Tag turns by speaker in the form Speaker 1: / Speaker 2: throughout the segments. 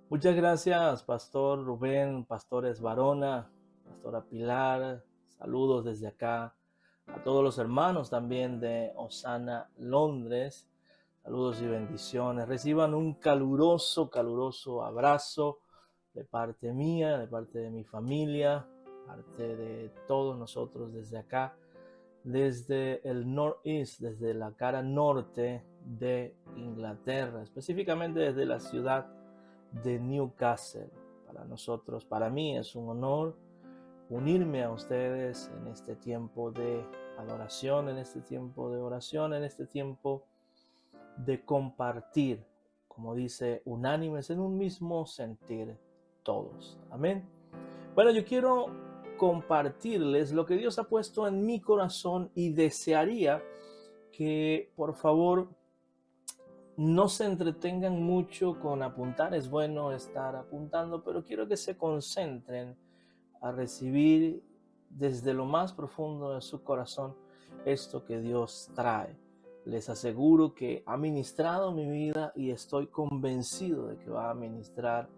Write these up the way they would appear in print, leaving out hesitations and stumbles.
Speaker 1: Muchas gracias, Pastor Rubén, Pastores Varona, Pastora Pilar. Saludos desde acá a todos los hermanos también de Osana, Londres. Saludos y bendiciones. Reciban un caluroso abrazo de parte mía, de parte de mi familia, de parte de todos nosotros desde acá, desde el Northeast, desde la cara norte de Inglaterra, específicamente desde la ciudad de Newcastle. Para nosotros, para mí es un honor unirme a ustedes en este tiempo de adoración, en este tiempo de oración, en este tiempo de compartir, como dice, unánimes en un mismo sentir todos. Amén. Bueno, yo quiero compartirles lo que Dios ha puesto en mi corazón y desearía que por favor no se entretengan mucho con apuntar. Es bueno estar apuntando, pero quiero que se concentren a recibir desde lo más profundo de su corazón esto que Dios trae. Les aseguro que ha ministrado mi vida y estoy convencido de que va a ministrar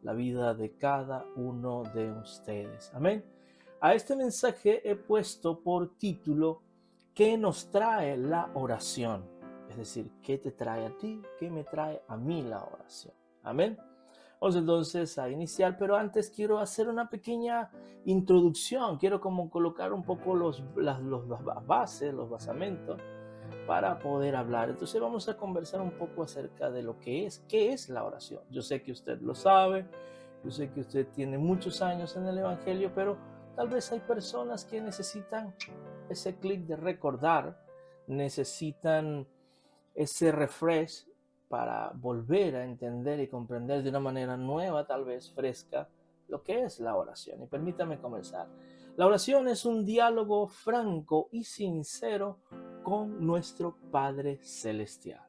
Speaker 1: la vida de cada uno de ustedes. Amén. A este mensaje he puesto por título: ¿qué nos trae la oración? Es decir, ¿qué te trae a ti? ¿Qué me trae a mí la oración? Amén. Vamos entonces a iniciar, pero antes quiero hacer una pequeña introducción. Quiero como colocar un poco las bases, los basamentos para poder hablar. Entonces vamos a conversar un poco acerca de lo que es, qué es la oración. Yo sé que usted lo sabe, yo sé que usted tiene muchos años en el Evangelio, pero tal vez hay personas que necesitan ese clic de recordar, necesitan ese refresh para volver a entender y comprender de una manera nueva, tal vez fresca, lo que es la oración. Y permítame comenzar. La oración es un diálogo franco y sincero con nuestro Padre Celestial.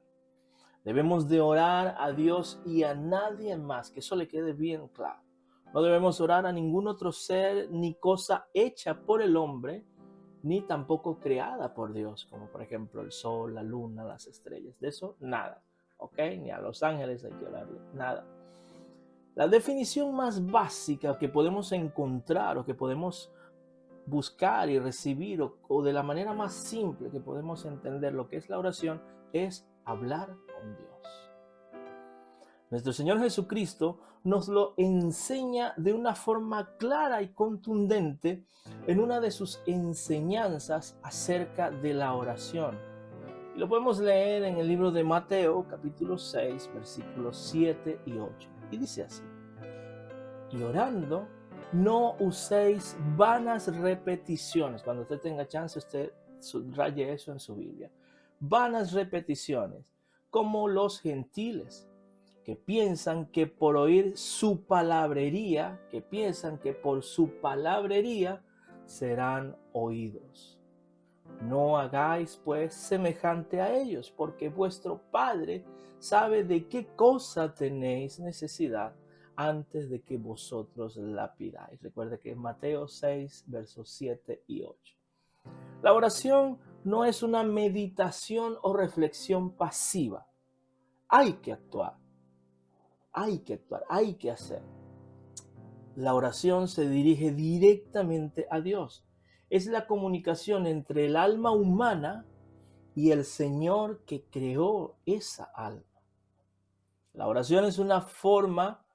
Speaker 1: Debemos de orar a Dios y a nadie más, que eso le quede bien claro. No debemos orar a ningún otro ser ni cosa hecha por el hombre, ni tampoco creada por Dios, como por ejemplo el sol, la luna, las estrellas. De eso nada, ¿ok? Ni a los ángeles hay que orarle, nada. La definición más básica que podemos encontrar o que podemos buscar y recibir o de la manera más simple que podemos entender lo que es la oración es hablar con Dios. Nuestro Señor Jesucristo nos lo enseña de una forma clara y contundente en una de sus enseñanzas acerca de la oración. Y lo podemos leer en el libro de Mateo, capítulo 6, versículos 7 y 8. Y dice así: y orando, no uséis vanas repeticiones. Cuando usted tenga chance, usted subraye eso en su Biblia. Vanas repeticiones, como los gentiles, que piensan que por oír su palabrería, que piensan que por su palabrería serán oídos. No hagáis pues semejante a ellos, porque vuestro Padre sabe de qué cosa tenéis necesidad antes de que vosotros la pidáis. Recuerde que es Mateo 6, versos 7 y 8. La oración no es una meditación o reflexión pasiva. Hay que actuar, hay que hacer. La oración se dirige directamente a Dios. Es la comunicación entre el alma humana y el Señor que creó esa alma. La oración es la forma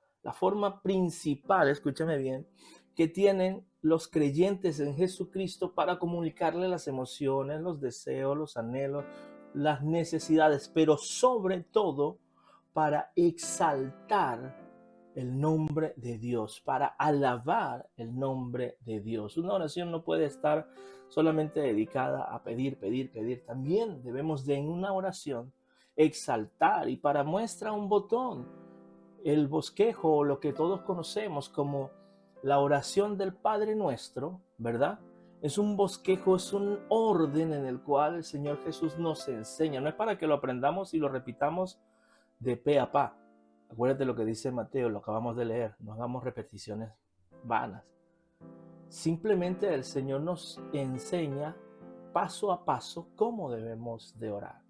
Speaker 1: principal, escúchame bien, que tienen los creyentes en Jesucristo para comunicarle las emociones, los deseos, los anhelos, las necesidades, pero sobre todo para exaltar el nombre de Dios, para alabar el nombre de Dios. Una oración no puede estar solamente dedicada a pedir. También debemos de en una oración exaltar, y para muestra un botón, el bosquejo o lo que todos conocemos como la oración del Padre Nuestro, ¿verdad? Es un bosquejo, es un orden en el cual el Señor Jesús nos enseña. No es para que lo aprendamos y lo repitamos de pe a pa. Acuérdate lo que dice Mateo, lo acabamos de leer. No hagamos repeticiones vanas. Simplemente el Señor nos enseña paso a paso cómo debemos de orar.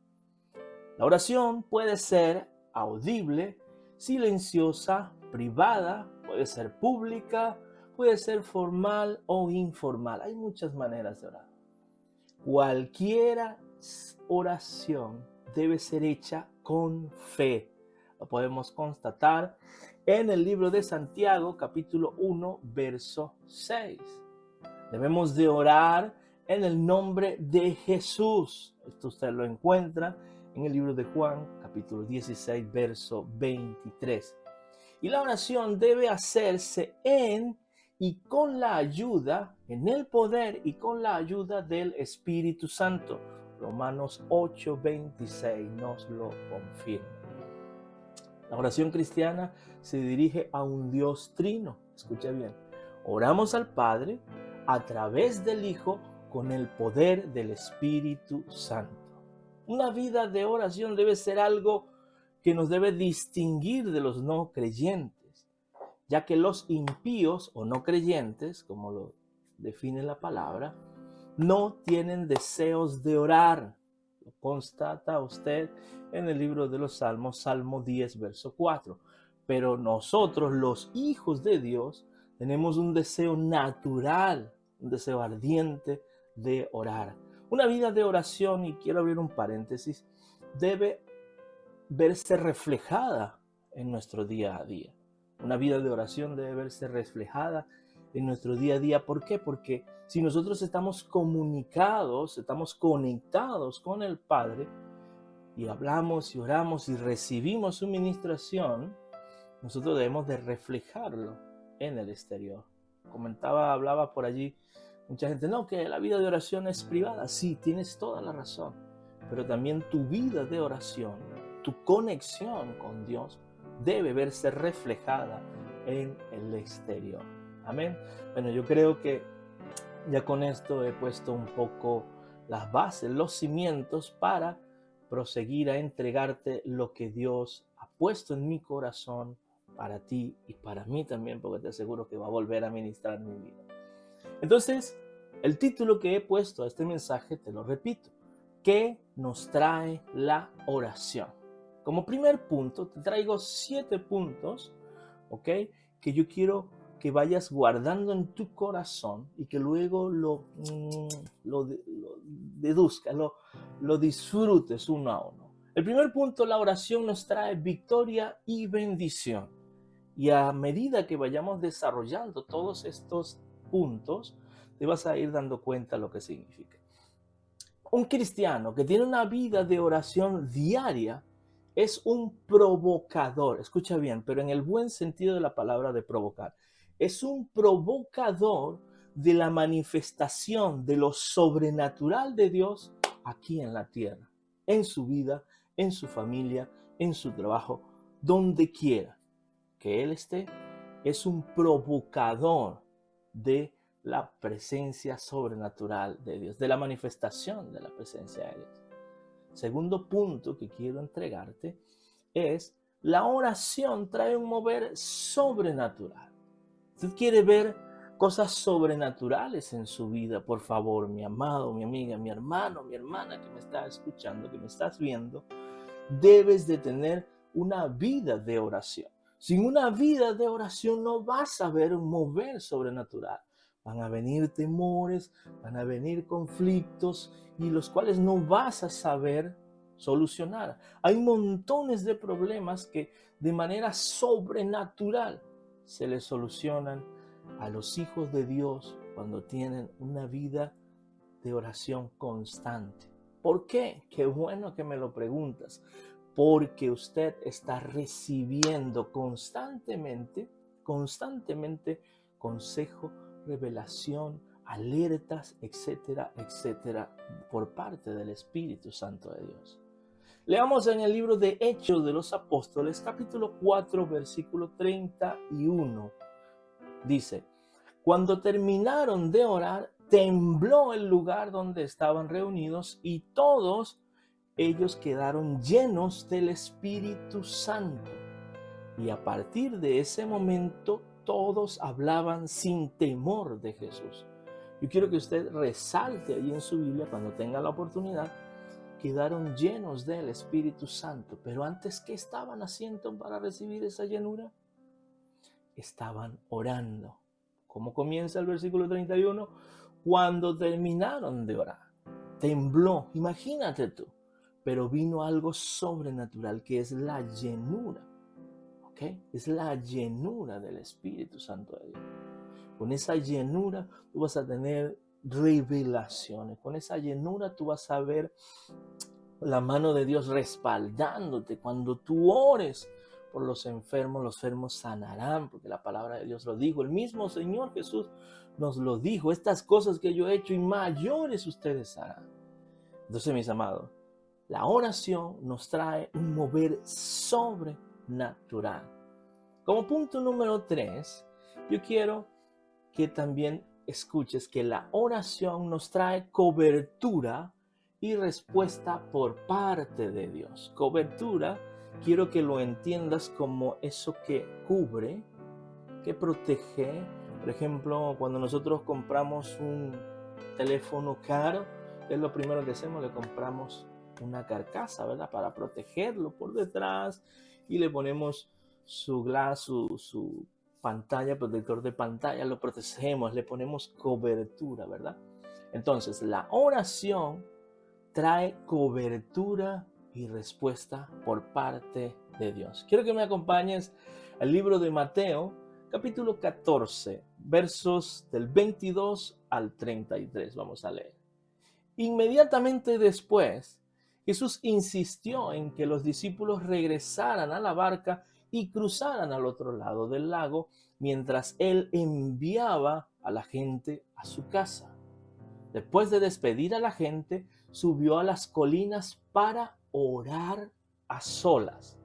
Speaker 1: La oración puede ser audible, silenciosa, privada, puede ser pública, puede ser formal o informal. Hay muchas maneras de orar. Cualquier oración debe ser hecha con fe. Lo podemos constatar en el libro de Santiago, capítulo 1, verso 6. Debemos de orar en el nombre de Jesús. Esto usted lo encuentra en el libro de Juan, capítulo 16, verso 23. Y la oración debe hacerse en y con la ayuda, en el poder y con la ayuda del Espíritu Santo. Romanos 8, 26 nos lo confirma. La oración cristiana se dirige a un Dios trino. Escucha bien. Oramos al Padre a través del Hijo con el poder del Espíritu Santo. Una vida de oración debe ser algo que nos debe distinguir de los no creyentes, ya que los impíos o no creyentes, como lo define la palabra, no tienen deseos de orar. Lo constata usted en el libro de los Salmos, Salmo 10, verso 4. Pero nosotros, los hijos de Dios, tenemos un deseo natural, un deseo ardiente de orar. Una vida de oración, y quiero abrir un paréntesis, debe verse reflejada en nuestro día a día. Una vida de oración debe verse reflejada en nuestro día a día. ¿Por qué? Porque si nosotros estamos comunicados, estamos conectados con el Padre y hablamos y oramos y recibimos su ministración, nosotros debemos de reflejarlo en el exterior. Hablaba por allí mucha gente, no, que la vida de oración es privada. Sí, tienes toda la razón, pero también tu vida de oración, tu conexión con Dios debe verse reflejada en el exterior. Amén. Bueno, yo creo que ya con esto he puesto un poco las bases, los cimientos para proseguir a entregarte lo que Dios ha puesto en mi corazón para ti y para mí también, porque te aseguro que va a volver a ministrar mi vida. Entonces, el título que he puesto a este mensaje, te lo repito, ¿qué nos trae la oración? Como primer punto, te traigo 7 puntos, ¿ok? Que yo quiero que vayas guardando en tu corazón y que luego lo deduzcas, lo disfrutes uno a uno. El primer punto, la oración nos trae victoria y bendición. Y a medida que vayamos desarrollando todos estos puntos, te vas a ir dando cuenta lo que significa. Un cristiano que tiene una vida de oración diaria es un provocador, escucha bien, pero en el buen sentido de la palabra de provocar. Es un provocador de la manifestación de lo sobrenatural de Dios aquí en la tierra, en su vida, en su familia, en su trabajo, donde quiera que él esté. Es un provocador de la presencia sobrenatural de Dios, de la manifestación de la presencia de Dios. Segundo punto que quiero entregarte es la oración trae un mover sobrenatural. Usted quiere ver cosas sobrenaturales en su vida, por favor, mi amado, mi amiga, mi hermano, mi hermana que me está escuchando, que me estás viendo, debes de tener una vida de oración. Sin una vida de oración no vas a ver un mover sobrenatural. Van a venir temores, van a venir conflictos y los cuales no vas a saber solucionar. Hay montones de problemas que de manera sobrenatural se les solucionan a los hijos de Dios cuando tienen una vida de oración constante. ¿Por qué? Qué bueno que me lo preguntas. Porque usted está recibiendo constantemente consejo, revelación, alertas, etcétera, etcétera, por parte del Espíritu Santo de Dios. Leamos en el libro de Hechos de los Apóstoles, capítulo 4, versículo 31. Dice, cuando terminaron de orar, tembló el lugar donde estaban reunidos y todos ellos quedaron llenos del Espíritu Santo. Y a partir de ese momento, todos hablaban sin temor de Jesús. Yo quiero que usted resalte allí en su Biblia, cuando tenga la oportunidad, quedaron llenos del Espíritu Santo. Pero antes, ¿qué estaban haciendo para recibir esa llenura? estaban orando. ¿Cómo comienza el versículo 31? Cuando terminaron de orar, tembló, imagínate tú, pero vino algo sobrenatural que es la llenura, ¿ok? Es la llenura del Espíritu Santo de Dios. Con esa llenura tú vas a tener revelaciones, con esa llenura tú vas a ver la mano de Dios respaldándote. Cuando tú ores por los enfermos sanarán, porque la palabra de Dios lo dijo. El mismo Señor Jesús nos lo dijo. Estas cosas que yo he hecho y mayores ustedes harán. Entonces, mis amados, la oración nos trae un mover sobrenatural. Como punto número 3, yo quiero que también escuches que la oración nos trae cobertura y respuesta por parte de Dios. Cobertura, quiero que lo entiendas como eso que cubre, que protege. Por ejemplo, cuando nosotros compramos un teléfono caro, ¿qué es lo primero que hacemos? Le compramos una carcasa, ¿verdad? Para protegerlo por detrás, y le ponemos su glass, su pantalla, protector de pantalla, lo protegemos, le ponemos cobertura, ¿verdad? Entonces, la oración trae cobertura y respuesta por parte de Dios. Quiero que me acompañes al libro de Mateo, capítulo 14, versos del 22 al 33. Vamos a leer. Inmediatamente después, Jesús insistió en que los discípulos regresaran a la barca y cruzaran al otro lado del lago, mientras él enviaba a la gente a su casa. Después de despedir a la gente, subió a las colinas para orar a solas.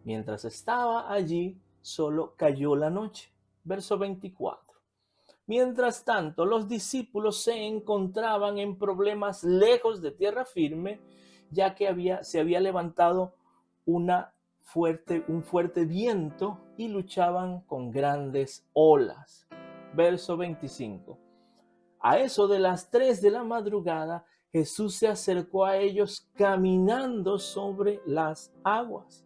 Speaker 1: Mientras estaba allí, solo cayó la noche. Verso 24. Mientras tanto, los discípulos se encontraban en problemas lejos de tierra firme, ya que se había levantado un fuerte viento y luchaban con grandes olas. Verso 25. A eso de las 3 de la madrugada, Jesús se acercó a ellos caminando sobre las aguas.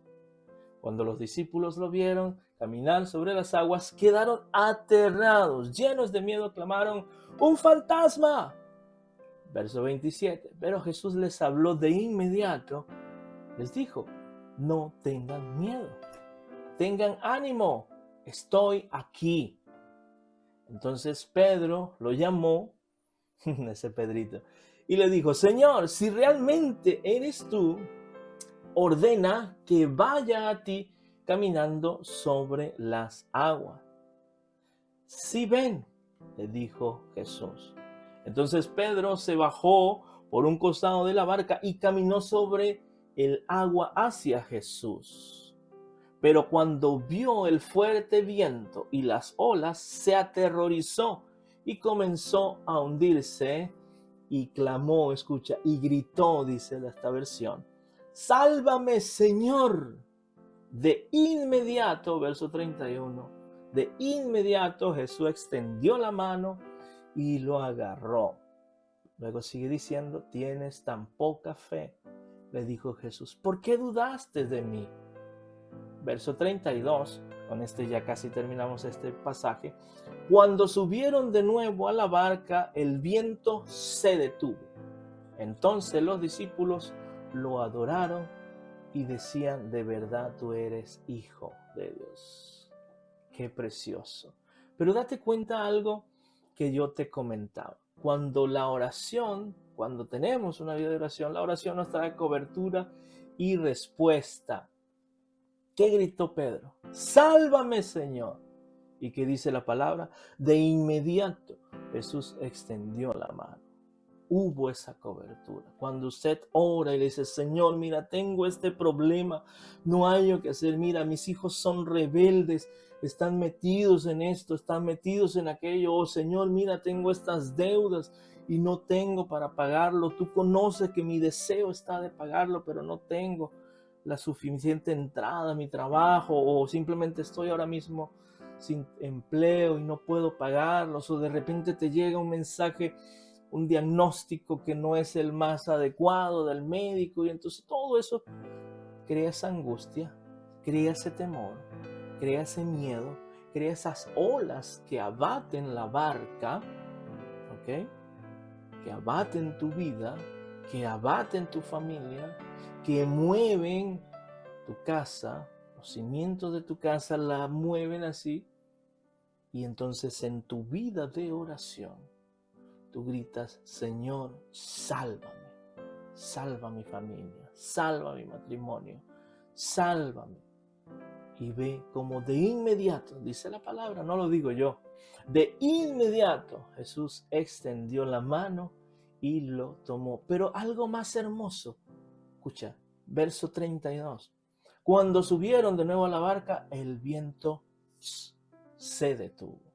Speaker 1: Cuando los discípulos lo vieron caminar sobre las aguas, quedaron aterrados, llenos de miedo, clamaron: ¡un fantasma! Verso 27. Pero Jesús les habló de inmediato, les dijo: no tengan miedo, tengan ánimo, estoy aquí. Entonces Pedro lo llamó, ese Pedrito, y le dijo: Señor, si realmente eres tú, ordena que vaya a ti caminando sobre las aguas. Sí, ven, le dijo Jesús. Entonces Pedro se bajó por un costado de la barca y caminó sobre el agua hacia Jesús. Pero cuando vio el fuerte viento y las olas, se aterrorizó y comenzó a hundirse y clamó, escucha, y gritó, dice esta versión: ¡sálvame, Señor! De inmediato, verso 31, de inmediato Jesús extendió la mano y lo agarró. Luego sigue diciendo: ¿tienes tan poca fe?, le dijo Jesús, ¿por qué dudaste de mí? Verso 32, con este ya casi terminamos este pasaje. Cuando subieron de nuevo a la barca, el viento se detuvo. Entonces los discípulos lo adoraron y decían: de verdad tú eres Hijo de Dios. Qué precioso. Pero date cuenta algo que yo te comentaba. Cuando tenemos una vida de oración, la oración nos trae cobertura y respuesta. ¿Qué gritó Pedro? ¡Sálvame, Señor! ¿Y qué dice la palabra? De inmediato Jesús extendió la mano. Hubo esa cobertura. Cuando usted ora y le dice: Señor, mira, tengo este problema, no hay lo que hacer, mira, mis hijos son rebeldes, están metidos en esto, están metidos en aquello, oh Señor, mira, tengo estas deudas y no tengo para pagarlo, tú conoces que mi deseo está de pagarlo, pero no tengo la suficiente entrada a mi trabajo, o simplemente estoy ahora mismo sin empleo y no puedo pagarlos, o de repente te llega un mensaje, un diagnóstico que no es el más adecuado del médico, y entonces todo eso crea esa angustia, crea ese temor, crea ese miedo crea esas olas que abaten la barca, ¿ok? Que abaten tu vida, que abaten tu familia, que mueven tu casa, los cimientos de tu casa la mueven así. Y entonces en tu vida de oración, tú gritas: Señor, sálvame, salva mi familia, salva mi matrimonio, sálvame. Y ve como de inmediato, dice la palabra, no lo digo yo, de inmediato Jesús extendió la mano y lo tomó. Pero algo más hermoso, escucha, verso 32. Cuando subieron de nuevo a la barca, el viento se detuvo.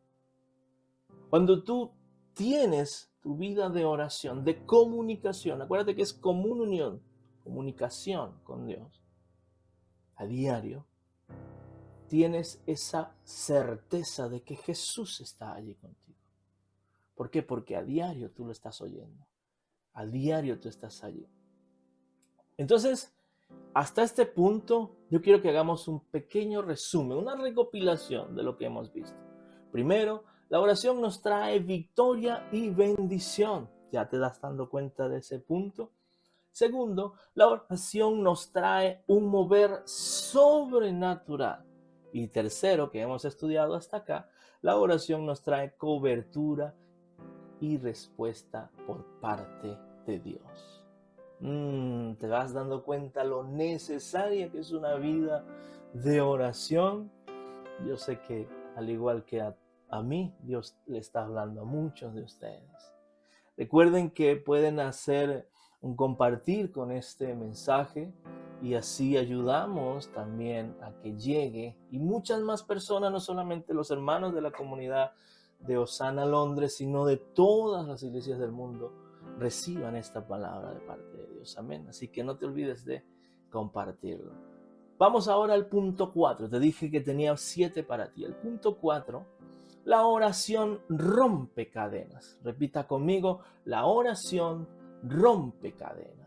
Speaker 1: Cuando tú tienes tu vida de oración, de comunicación, acuérdate que es comunión, comunicación con Dios a diario, tienes esa certeza de que Jesús está allí contigo. ¿Por qué? Porque a diario tú lo estás oyendo. A diario tú estás allí. Entonces, hasta este punto, yo quiero que hagamos un pequeño resumen, una recopilación de lo que hemos visto. Primero, la oración nos trae victoria y bendición. ¿Ya te das dando cuenta de ese punto? Segundo, la oración nos trae un mover sobrenatural. Y tercero, que hemos estudiado hasta acá, la oración nos trae cobertura y respuesta por parte de Dios. Te vas dando cuenta lo necesaria que es una vida de oración. Yo sé que al igual que a mí, Dios le está hablando a muchos de ustedes. Recuerden que pueden hacer un compartir con este mensaje y así ayudamos también a que llegue y muchas más personas, no solamente los hermanos de la comunidad de Osana Londres, sino de todas las iglesias del mundo, reciban esta palabra de parte de Dios. Amén. Así que no te olvides de compartirlo. Vamos ahora al punto 4. Te dije que tenía 7 para ti. El punto 4, la oración rompe cadenas. Repita conmigo: la oración rompe cadenas.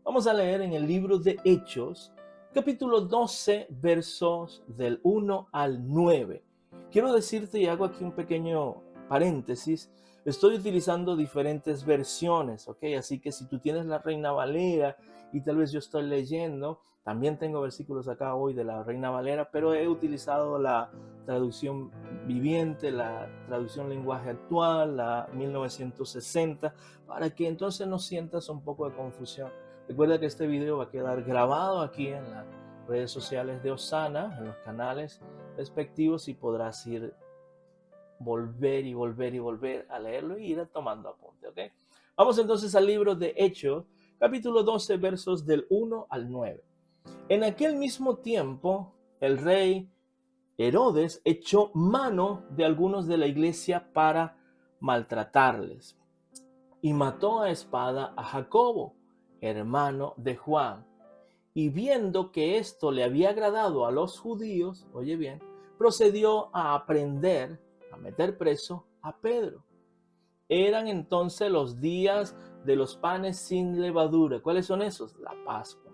Speaker 1: Vamos a leer en el libro de Hechos, capítulo 12, versos del 1 al 9. Quiero decirte, y hago aquí un pequeño paréntesis, estoy utilizando diferentes versiones, ¿ok? Así que si tú tienes la Reina Valera y tal vez yo estoy leyendo, también tengo versículos acá hoy de la Reina Valera, pero he utilizado la traducción viviente, la traducción lenguaje actual, la 1960, para que entonces no sientas un poco de confusión. Recuerda que este video va a quedar grabado aquí en las redes sociales de Osana, en los canales respectivos, y podrás volver a leerlo y ir tomando apunte, ¿ok? Vamos entonces al libro de Hechos, capítulo 12, versos del 1 al 9. En aquel mismo tiempo, el rey Herodes echó mano de algunos de la iglesia para maltratarles y mató a espada a Jacobo, hermano de Juan. Y viendo que esto le había agradado a los judíos, oye bien, procedió a meter preso a Pedro. Eran entonces los días de los panes sin levadura. ¿Cuáles son esos? La Pascua.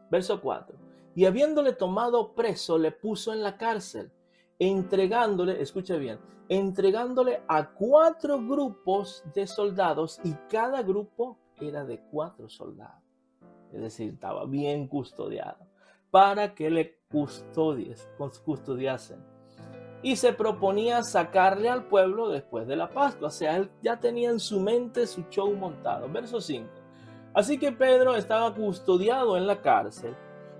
Speaker 1: Verso 4. Y habiéndole tomado preso, le puso en la cárcel, entregándole, escucha bien, entregándole a 4 grupos de soldados, y cada grupo era de 4 soldados. Es decir, estaba bien custodiado, para que le custodiasen. Y se proponía sacarle al pueblo después de la Pascua. O sea, él ya tenía en su mente su show montado. Verso 5. Así que Pedro estaba custodiado en la cárcel,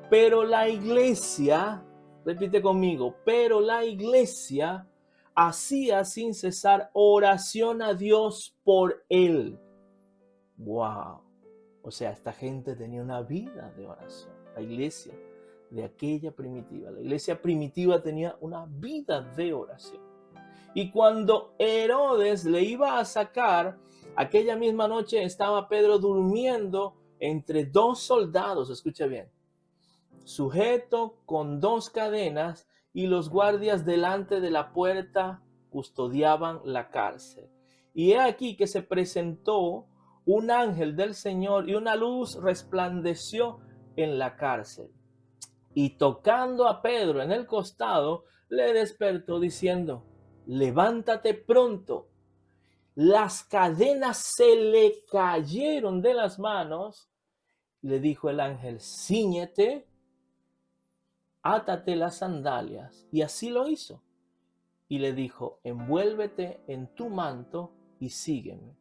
Speaker 1: pero la iglesia, repite conmigo, pero la iglesia hacía sin cesar oración a Dios por él. ¡Wow! O sea, esta gente tenía una vida de oración. La iglesia de aquella primitiva. La iglesia primitiva tenía una vida de oración. Y cuando Herodes le iba a sacar, aquella misma noche estaba Pedro durmiendo entre 2 soldados, escucha bien, sujeto con 2 cadenas, y los guardias delante de la puerta custodiaban la cárcel. Y he aquí que se presentó un ángel del Señor y una luz resplandeció en la cárcel. y tocando a Pedro en el costado, le despertó diciendo: levántate pronto. Las cadenas se le cayeron de las manos. Le dijo el ángel: cíñete, átate las sandalias. Y así lo hizo. Y le dijo: envuélvete en tu manto y sígueme.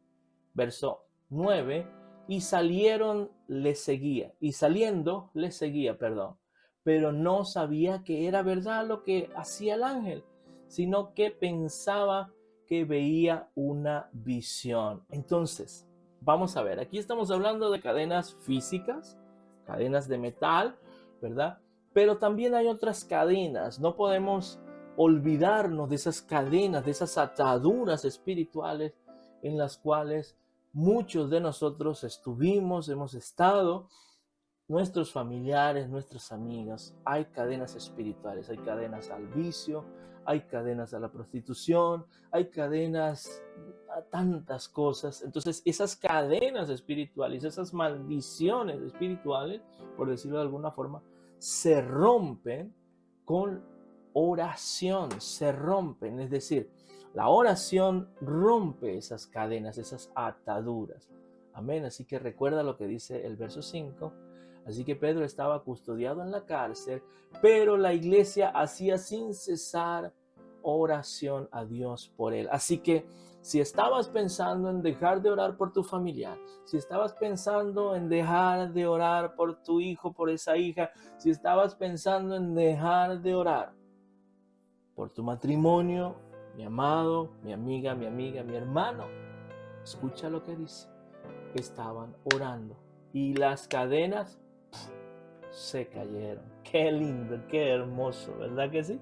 Speaker 1: Verso 9. Y saliendo le seguía, pero no sabía que era verdad lo que hacía el ángel, sino que pensaba que veía una visión. Entonces, vamos a ver, aquí estamos hablando de cadenas físicas, cadenas de metal, ¿verdad? Pero también hay otras cadenas. No podemos olvidarnos de esas cadenas, de esas ataduras espirituales en las cuales muchos de nosotros hemos estado, nuestros familiares, nuestras amigas. Hay cadenas espirituales, hay cadenas al vicio, hay cadenas a la prostitución, hay cadenas a tantas cosas. Entonces, esas cadenas espirituales, esas maldiciones espirituales, por decirlo de alguna forma, se rompen con oración, se rompen. Es decir, la oración rompe esas cadenas, esas ataduras. Amén. Así que recuerda lo que dice el verso 5. Así que Pedro estaba custodiado en la cárcel, pero la iglesia hacía sin cesar oración a Dios por él. Así que si estabas pensando en dejar de orar por tu familiar, si estabas pensando en dejar de orar por tu hijo, por esa hija, si estabas pensando en dejar de orar por tu matrimonio, mi amado, mi amiga, mi hermano, escucha lo que dice. Estaban orando y las cadenas se cayeron. Qué lindo, qué hermoso, ¿verdad que sí?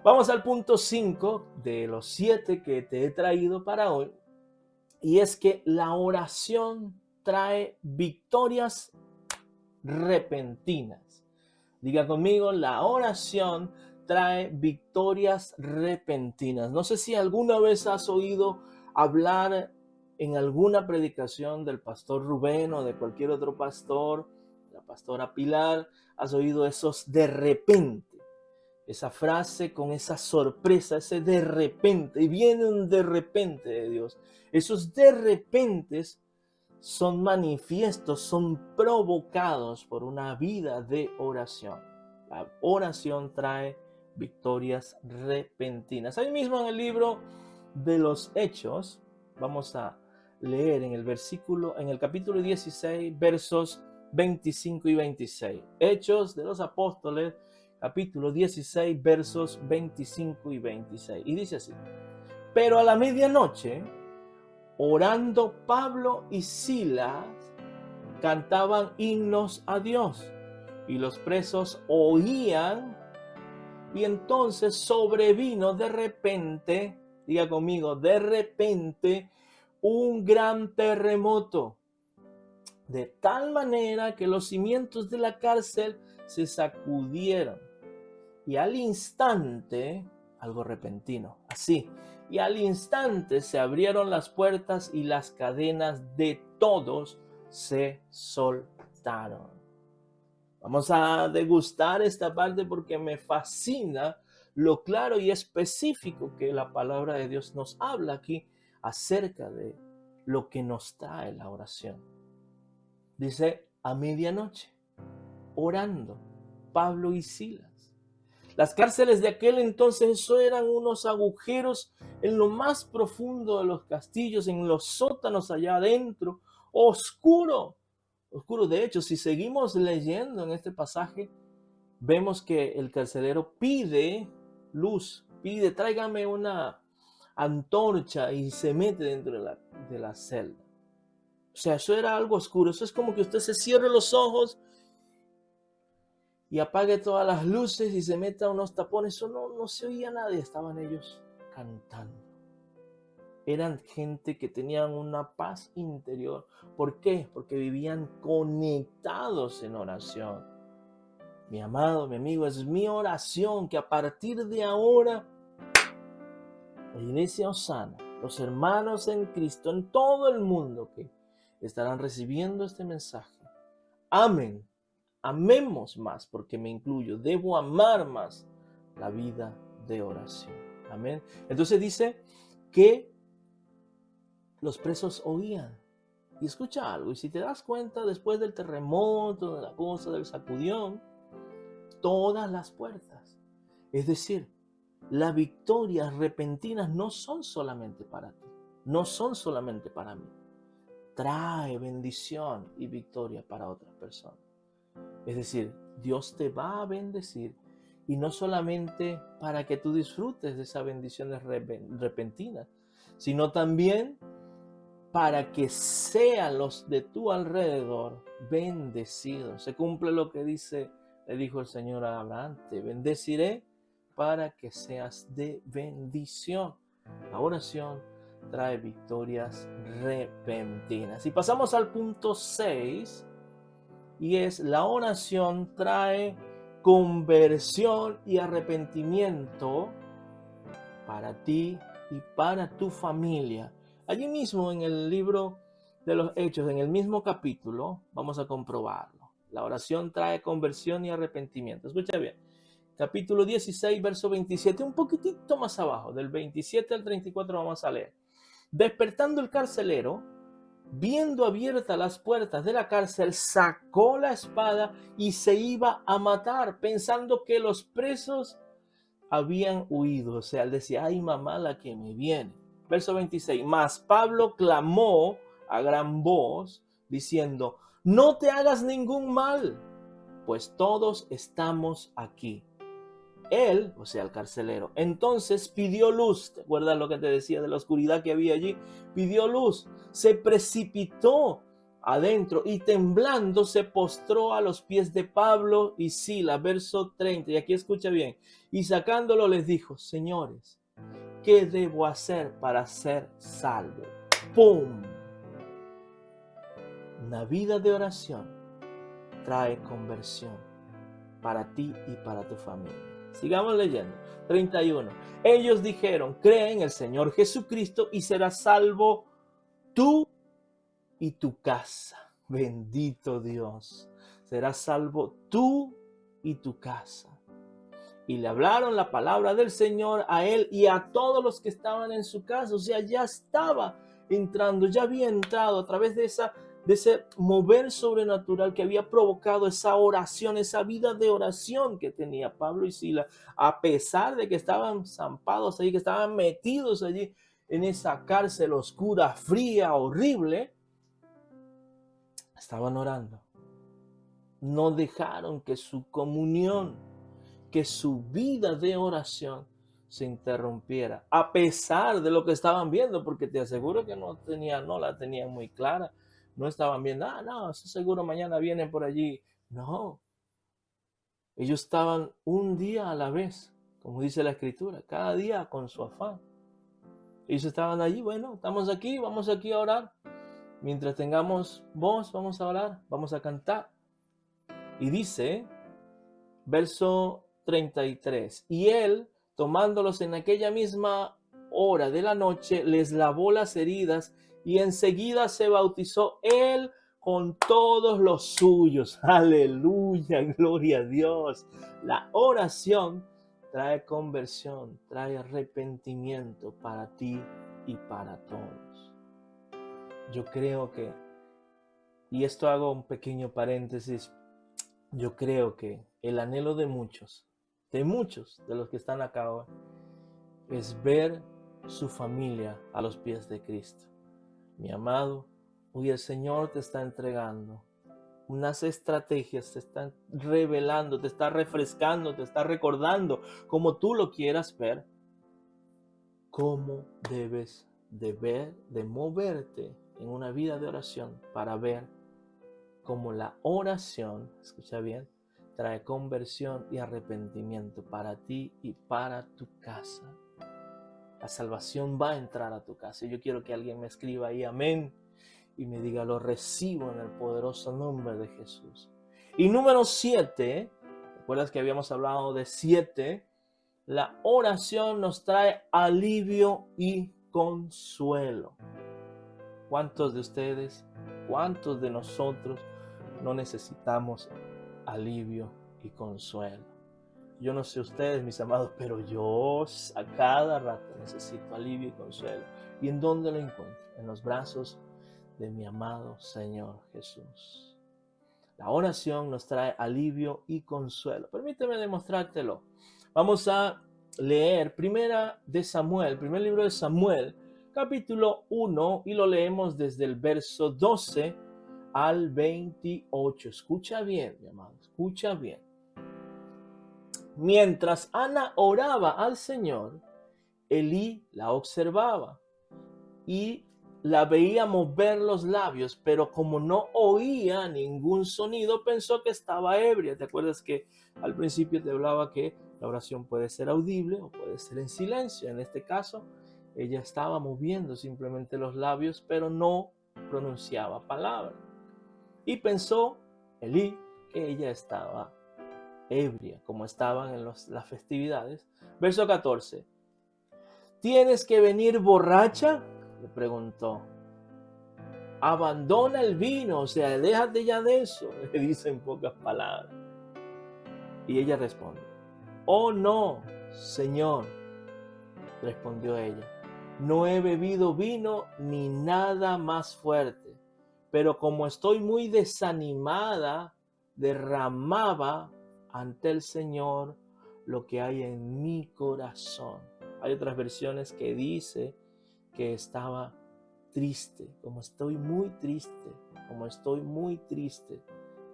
Speaker 1: Vamos al punto 5 de los 7 que te he traído para hoy. Y es que la oración trae victorias repentinas. Diga conmigo, la oración trae victorias repentinas. No sé si alguna vez has oído hablar en alguna predicación del pastor Rubén o de cualquier otro pastor, la pastora Pilar, has oído esos de repente, esa frase con esa sorpresa, ese de repente, y viene un de repente de Dios. Esos de repentes son manifiestos, son provocados por una vida de oración. La oración trae victorias repentinas. Ahí mismo en el libro de los Hechos, vamos a leer en el capítulo 16, versos 25 y 26. Hechos de los Apóstoles, capítulo 16, versos 25 y 26. Y dice así: pero a la medianoche, orando Pablo y Silas, cantaban himnos a Dios, y los presos oían, y entonces sobrevino de repente, diga conmigo, de repente, un gran terremoto, de tal manera que los cimientos de la cárcel se sacudieron, y al instante, algo repentino, así, y al instante se abrieron las puertas y las cadenas de todos se soltaron. Vamos a degustar esta parte porque me fascina lo claro y específico que la palabra de Dios nos habla aquí acerca de lo que nos trae la oración. Dice: a medianoche, orando Pablo y Silas. Las cárceles de aquel entonces, eso eran unos agujeros en lo más profundo de los castillos, en los sótanos allá adentro, oscuro. Oscuro. De hecho, si seguimos leyendo en este pasaje, vemos que el carcelero pide luz, pide: tráigame una antorcha, y se mete dentro de la celda. O sea, eso era algo oscuro. Eso es como que usted se cierre los ojos y apague todas las luces y se meta unos tapones. Eso no se oía nadie. Estaban ellos cantando. Eran gente que tenían una paz interior. ¿Por qué? Porque vivían conectados en oración. Mi amado, mi amigo, es mi oración que a partir de ahora la iglesia Osana, los hermanos en Cristo en todo el mundo que estarán recibiendo este mensaje, amen amemos más, porque me incluyo, debo amar más la vida de oración. Amén. Entonces dice que los presos oían. Y escucha algo, y si te das cuenta, después del terremoto, de la cosa, del sacudión, todas las puertas, es decir, las victorias repentinas no son solamente para ti, no son solamente para mí. Trae bendición y victoria para otras personas. Es decir, Dios te va a bendecir, y no solamente para que tú disfrutes de esas bendiciones repentinas, sino también para que sean los de tu alrededor bendecidos. Se cumple lo que le dijo el Señor a Abraham: te bendeciré para que seas de bendición. La oración trae victorias repentinas. Y pasamos al punto 6, y es: la oración trae conversión y arrepentimiento para ti y para tu familia. Allí mismo en el libro de los Hechos, en el mismo capítulo, vamos a comprobarlo. La oración trae conversión y arrepentimiento. Escucha bien. Capítulo 16, verso 27, un poquitito más abajo, del 27 al 34 vamos a leer. Despertando el carcelero, viendo abiertas las puertas de la cárcel, sacó la espada y se iba a matar, pensando que los presos habían huido. O sea, él decía: ay, mamá, la que me viene. Verso 26, mas Pablo clamó a gran voz, diciendo: no te hagas ningún mal, pues todos estamos aquí. Él, o sea, el carcelero, entonces pidió luz. ¿Te acuerdas lo que te decía de la oscuridad que había allí? Pidió luz, se precipitó adentro y temblando se postró a los pies de Pablo y Silas. Verso 30, y aquí escucha bien. Y sacándolo les dijo: señores, ¿qué debo hacer para ser salvo? ¡Pum! Una vida de oración trae conversión para ti y para tu familia. Sigamos leyendo. 31. Ellos dijeron: cree en el Señor Jesucristo y serás salvo tú y tu casa. Bendito Dios. Serás salvo tú y tu casa. Y le hablaron la palabra del Señor a él y a todos los que estaban en su casa. O sea, ya estaba entrando, ya había entrado a través de ese mover sobrenatural que había provocado esa oración, esa vida de oración que tenía Pablo y Silas, a pesar de que estaban zampados allí, que estaban metidos allí en esa cárcel oscura, fría, horrible. Estaban orando. No dejaron que su comunión, que su vida de oración se interrumpiera, a pesar de lo que estaban viendo, porque te aseguro que no la tenían muy clara. No estaban viendo: no, seguro mañana vienen por allí. No, ellos estaban un día a la vez, como dice la Escritura, cada día con su afán. Ellos estaban allí: bueno, estamos aquí, vamos aquí a orar. Mientras tengamos voz, vamos a orar, vamos a cantar. Y dice, verso 33, y él, tomándolos en aquella misma hora de la noche, les lavó las heridas y enseguida se bautizó él con todos los suyos. Aleluya, gloria a Dios. La oración trae conversión, trae arrepentimiento para ti y para todos. Yo creo que, y esto hago un pequeño paréntesis, yo creo que el anhelo de muchos de los que están acá hoy, es ver su familia a los pies de Cristo. Mi amado, hoy el Señor te está entregando unas estrategias, te están revelando, te está refrescando, te está recordando, como tú lo quieras ver, cómo debes de moverte en una vida de oración para ver cómo la oración, escucha bien, trae conversión y arrepentimiento para ti y para tu casa. La salvación va a entrar a tu casa. Yo quiero que alguien me escriba ahí amén y me diga: lo recibo en el poderoso nombre de Jesús. Y número 7, ¿recuerdas que habíamos hablado de 7? La oración nos trae alivio y consuelo. ¿Cuántos de ustedes, cuántos de nosotros no necesitamos alivio y consuelo. Yo no sé ustedes, mis amados, pero yo a cada rato necesito alivio y consuelo. ¿Y en dónde lo encuentro? En los brazos de mi amado Señor Jesús. La oración nos trae alivio y consuelo. Permíteme demostrártelo. Vamos a leer primer libro de Samuel, capítulo 1, y lo leemos desde el verso 12 al 28. Escucha bien, mi amado, escucha bien. Mientras Ana oraba al Señor, Elí la observaba y la veía mover los labios, pero como no oía ningún sonido, pensó que estaba ebria. ¿Te acuerdas que al principio te hablaba que la oración puede ser audible o puede ser en silencio? En este caso, ella estaba moviendo simplemente los labios, pero no pronunciaba palabra. Y pensó Elí que ella estaba ebria, como estaban en las festividades. Verso 14. ¿Tienes que venir borracha?, le preguntó. Abandona el vino, o sea, déjate ya de eso, le dice en pocas palabras. Y ella responde, oh no, Señor, respondió ella, no he bebido vino ni nada más fuerte, pero como estoy muy desanimada, derramaba ante el Señor lo que hay en mi corazón. Hay otras versiones que dice que estaba triste, como estoy muy triste.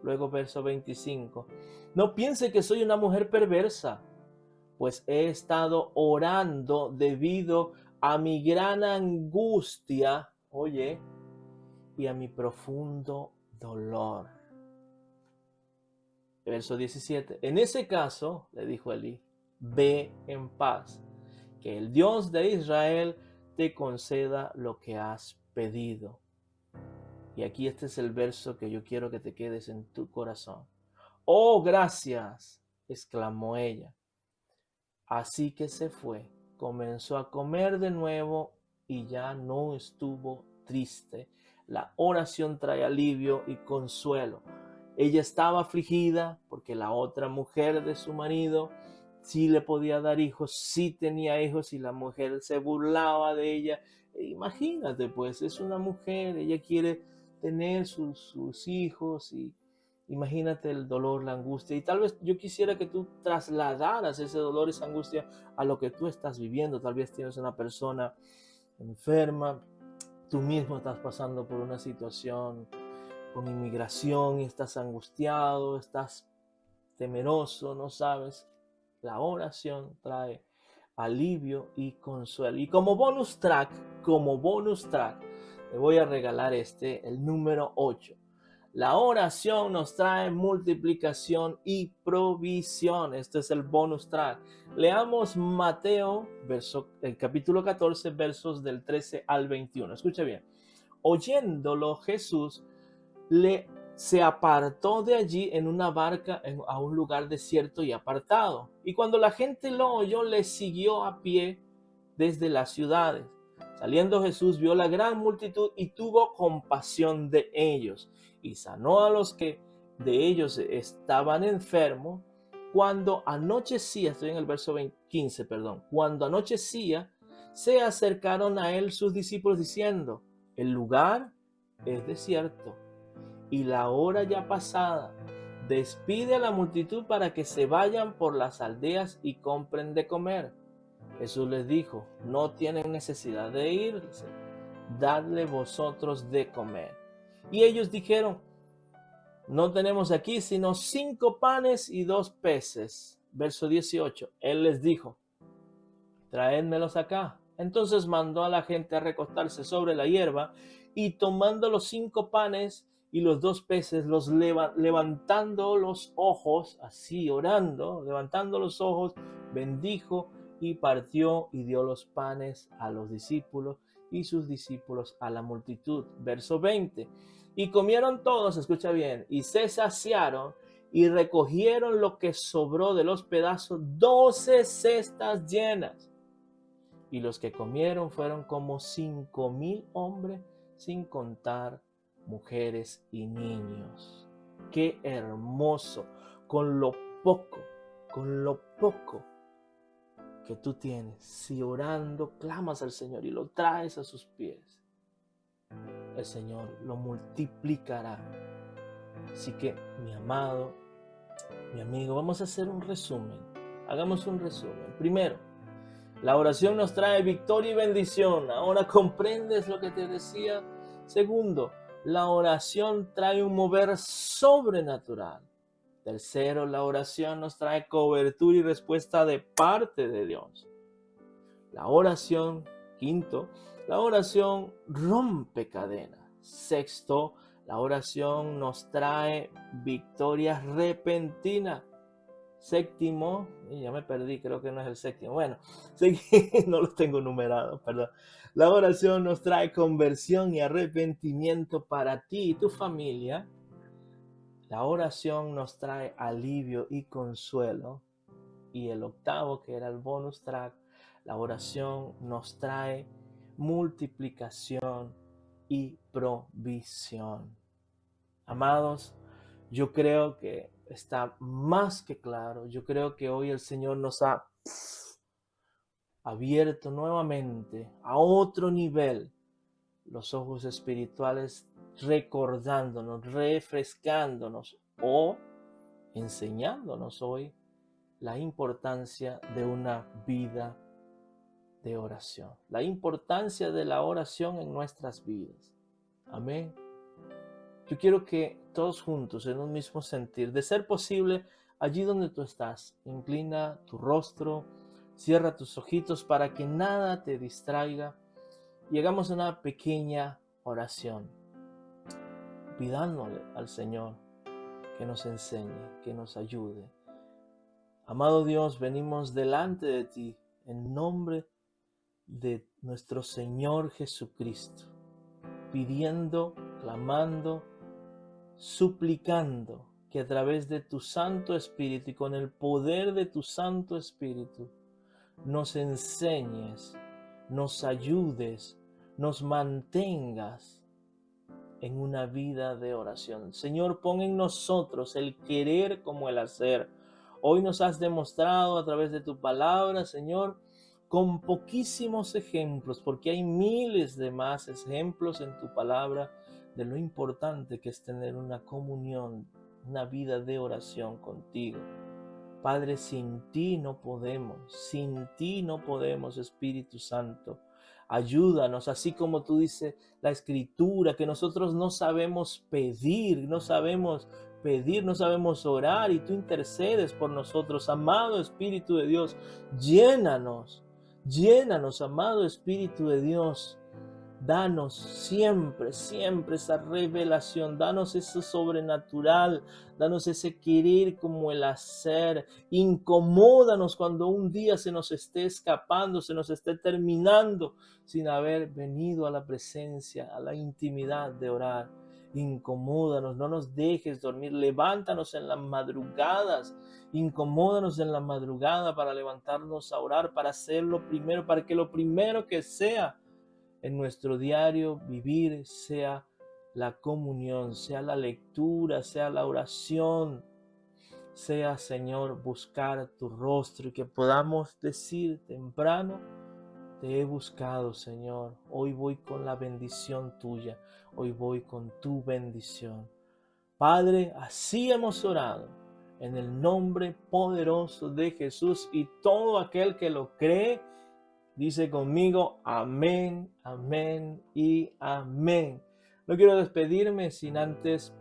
Speaker 1: Luego verso 25. No piense que soy una mujer perversa, pues he estado orando debido a mi gran angustia, oye, y a mi profundo dolor. Verso 17. En ese caso, le dijo Elí, ve en paz, que el Dios de Israel te conceda lo que has pedido. Y aquí este es el verso que yo quiero que te quedes en tu corazón. Oh, gracias, exclamó ella. Así que se fue, comenzó a comer de nuevo y ya no estuvo triste. La oración trae alivio y consuelo. Ella estaba afligida porque la otra mujer de su marido sí le podía dar hijos, sí tenía hijos, y la mujer se burlaba de ella. Imagínate, pues, es una mujer, ella quiere tener sus hijos, y imagínate el dolor, la angustia. Y tal vez yo quisiera que tú trasladaras ese dolor, esa angustia a lo que tú estás viviendo. Tal vez tienes una persona enferma, tú mismo estás pasando por una situación con inmigración y estás angustiado, estás temeroso, no sabes. La oración trae alivio y consuelo. Y como bonus track, te voy a regalar el número 8. La oración nos trae multiplicación y provisión. Este es el bonus track. Leamos Mateo, el capítulo 14, versos del 13 al 21. Escucha bien. Oyéndolo, Jesús se apartó de allí en una barca a un lugar desierto y apartado. Y cuando la gente lo oyó, le siguió a pie desde las ciudades. Saliendo Jesús vio la gran multitud y tuvo compasión de ellos y sanó a los que de ellos estaban enfermos. Cuando anochecía, estoy en el verso 15, cuando anochecía, se acercaron a él sus discípulos diciendo, el lugar es desierto y la hora ya pasada. Despide a la multitud para que se vayan por las aldeas y compren de comer. Jesús les dijo, no tienen necesidad de irse, dadle vosotros de comer. Y ellos dijeron, no tenemos aquí sino 5 panes y 2 peces. Verso 18, él les dijo, traédmelos acá. Entonces mandó a la gente a recostarse sobre la hierba, y tomando los 5 panes y los 2 peces, levantando los ojos, así orando, levantando los ojos, bendijo y partió y dio los panes a los discípulos y sus discípulos a la multitud. Verso 20. Y comieron todos, escucha bien, y se saciaron y recogieron lo que sobró de los pedazos, 12 cestas llenas. Y los que comieron fueron como 5,000 hombres, sin contar mujeres y niños. ¡Qué hermoso! con lo poco que tú tienes, si orando clamas al Señor y lo traes a sus pies, el Señor lo multiplicará. Así que, mi amado, mi amigo, vamos a hacer un resumen. Hagamos un resumen. Primero, la oración nos trae victoria y bendición. Ahora comprendes lo que te decía. Segundo, la oración trae un mover sobrenatural. Tercero, la oración nos trae cobertura y respuesta de parte de Dios. La oración, quinto, la oración rompe cadenas. Sexto, la oración nos trae victoria repentina. Séptimo, ya me perdí, creo que no es el séptimo. Bueno, no los tengo numerados, perdón. La oración nos trae conversión y arrepentimiento para ti y tu familia. La oración nos trae alivio y consuelo. Y el octavo, que era el bonus track, la oración nos trae multiplicación y provisión. Amados, yo creo que está más que claro. Yo creo que hoy el Señor nos ha abierto nuevamente a otro nivel los ojos espirituales, recordándonos, refrescándonos o enseñándonos hoy la importancia de una vida de oración, la importancia de la oración en nuestras vidas. Amén. Yo quiero que todos juntos, en un mismo sentir, de ser posible, allí donde tú estás, inclina tu rostro, cierra tus ojitos para que nada te distraiga y hagamos una pequeña oración, pidándole al Señor que nos enseñe, que nos ayude. Amado Dios, venimos delante de ti en nombre de nuestro Señor Jesucristo, pidiendo, clamando, suplicando que a través de tu Santo Espíritu y con el poder de tu Santo Espíritu nos enseñes, nos ayudes, nos mantengas en una vida de oración. Señor, pon en nosotros el querer como el hacer. Hoy nos has demostrado a través de tu palabra, Señor, con poquísimos ejemplos, porque hay miles de más ejemplos en tu palabra de lo importante que es tener una comunión, una vida de oración contigo. Padre, sin ti no podemos, Espíritu Santo. Ayúdanos, así como tú dices la Escritura, que nosotros no sabemos pedir, no sabemos orar y tú intercedes por nosotros. Amado Espíritu de Dios, llénanos, amado Espíritu de Dios. Danos siempre esa revelación, danos ese sobrenatural, danos ese querer como el hacer. Incomódanos cuando un día se nos esté escapando, se nos esté terminando sin haber venido a la presencia, a la intimidad de orar. Incomódanos, no nos dejes dormir, levántanos en las madrugadas, incomódanos en la madrugada para levantarnos a orar, para hacerlo primero, para que lo primero que sea en nuestro diario vivir sea la comunión, sea la lectura, sea la oración, sea, Señor, buscar tu rostro y que podamos decir temprano: te he buscado, Señor, hoy voy con la bendición tuya, hoy voy con tu bendición. Padre, así hemos orado en el nombre poderoso de Jesús, y todo aquel que lo cree dice conmigo: amén, amén y amén. No quiero despedirme sin antes,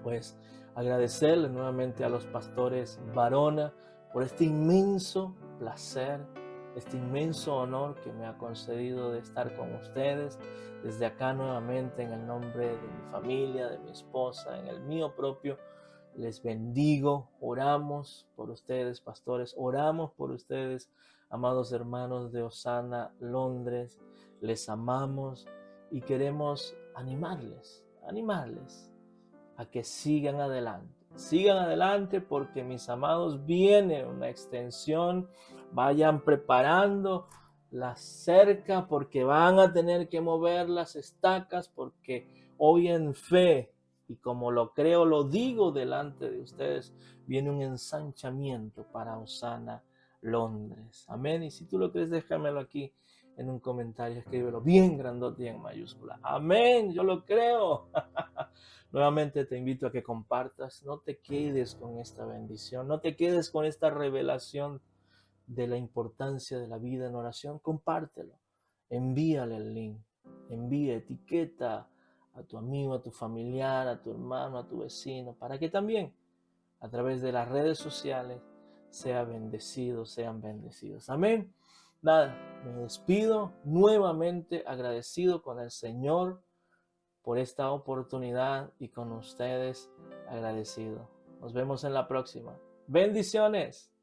Speaker 1: pues, agradecerle nuevamente a los pastores Varona por este inmenso placer, este inmenso honor que me ha concedido de estar con ustedes. Desde acá nuevamente, en el nombre de mi familia, de mi esposa, en el mío propio, les bendigo. Oramos por ustedes, pastores, oramos por ustedes, amados hermanos de Osana Londres. Les amamos y queremos animarles a que sigan adelante, porque, mis amados, viene una extensión. Vayan preparando la cerca, porque van a tener que mover las estacas, porque hoy en fe Y como lo creo, lo digo delante de ustedes, viene un ensanchamiento para Osana Londres. Amén. Y si tú lo crees, déjamelo aquí en un comentario, escríbelo bien grandote y en mayúscula. Amén, yo lo creo. Nuevamente te invito a que compartas, no te quedes con esta bendición, no te quedes con esta revelación de la importancia de la vida en oración. Compártelo, envíale el link, envía, etiqueta a tu amigo, a tu familiar, a tu hermano, a tu vecino, para que también a través de las redes sociales sean bendecidos. Amén. Nada, me despido nuevamente agradecido con el Señor por esta oportunidad y con ustedes agradecido. Nos vemos en la próxima. Bendiciones.